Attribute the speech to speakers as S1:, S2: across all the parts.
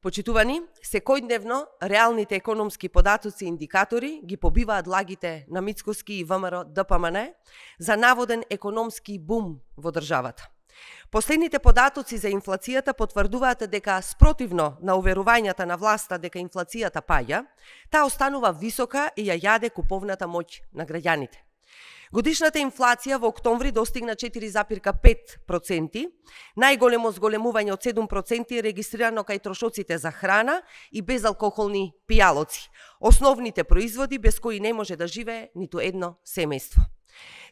S1: Почитувани, секојдневно реалните економски податоци и индикатори ги побиваат лагите на Мицкоски и ВМРО ДПМН за наводен економски бум во државата. Последните податоци за инфлацијата потврдуваат дека спротивно на уверувањата на власта дека инфлацијата паѓа, таа останува висока и ја јаде куповната моќ на граѓаните. Годишната инфлација во октомври достигна 4,5%, најголемо зголемување од 7% е регистрирано кај трошоците за храна и безалкохолни пијалоци, основните производи без кои не може да живее ниту едно семејство.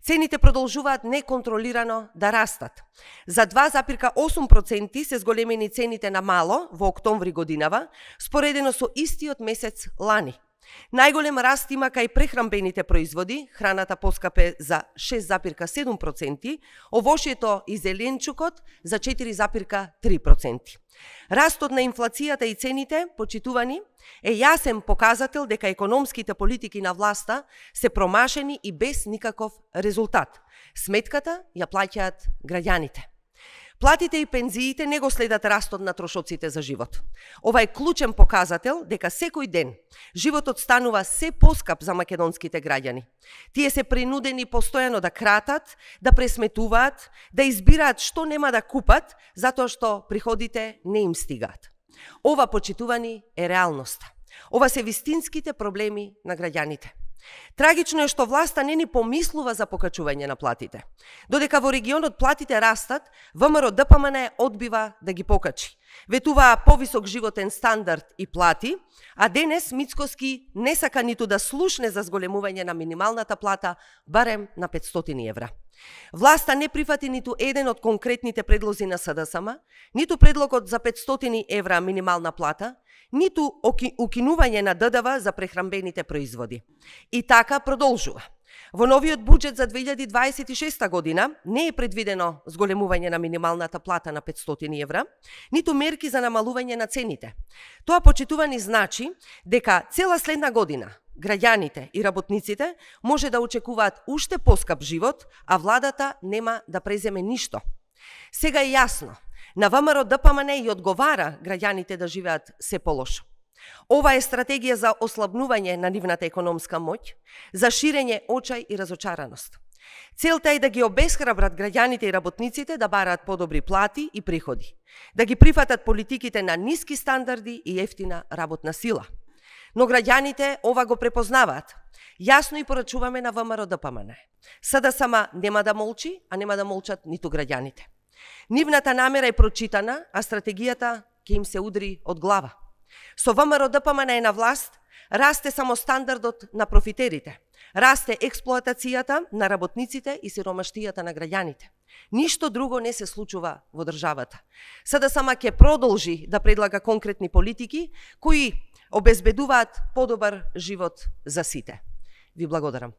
S1: Цените продолжуваат неконтролирано да растат. За 2,8% се зголемени цените на мало во октомври годинава, споредено со истиот месец лани. Најголем раст има кај прехранбените производи, храната поскапе за 6,7%, овошјето и зеленчукот за 4,3%. Растот на инфлацијата и цените, почитувани, е јасен показател дека економските политики на власта се промашени и без никаков резултат. Сметката ја плаќаат граѓаните. Платите и пензиите не го следат растот на трошоците за живот. Ова е клучен показател дека секој ден животот станува се поскап за македонските граѓани. Тие се принудени постојано да кратат, да пресметуваат, да избираат што нема да купат, затоа што приходите не им стигаат. Ова, почитувани, е реалноста. Ова се вистинските проблеми на граѓаните. Трагично е што власта не ни помислува за покачување на платите. Додека во регионот платите растат, ВМРО ДПМН одбива да ги покачи. Ветуваа повисок животен стандард и плати, а денес Мицкоски не сака ниту да слушне за зголемување на минималната плата барем на 500 евра. Власта не прифати ниту еден од конкретните предлози на СДСМ, ниту предлогот за 500 евра минимална плата, ниту укинување на ДДВ за прехранбените производи. И така продолжува. Во новиот буџет за 2026 година не е предвидено зголемување на минималната плата на 500 евра, ниту мерки за намалување на цените. Тоа, почитувани, значи дека цела следна година граѓаните и работниците може да очекуваат уште поскап живот, а владата нема да преземе ништо. Сега е јасно, на ВМРО ДПМН и одговара граѓаните да живеат се полошо. Ова е стратегија за ослабнување на нивната економска моќ, за ширење очај и разочараност. Целта е да ги обесхрабрат граѓаните и работниците да бараат подобри плати и приходи, да ги прифатат политиките на ниски стандарди и ефтина работна сила. Но граѓаните ова го препознаваат. Јасно и порачуваме на ВМРО ДПМН. СДСМ нема да молчи, а нема да молчат ниту граѓаните. Нивната намера е прочитана, а стратегијата ќе им се удри од глава. Со ВМРО ДПМН на власт, расте само стандардот на профитерите, расте експлоатацијата на работниците и сиромаштијата на граѓаните. Ништо друго не се случува во државата. СДСМ ќе продолжи да предлага конкретни политики кои обезбедуваат подобар живот за сите. Ви благодарам.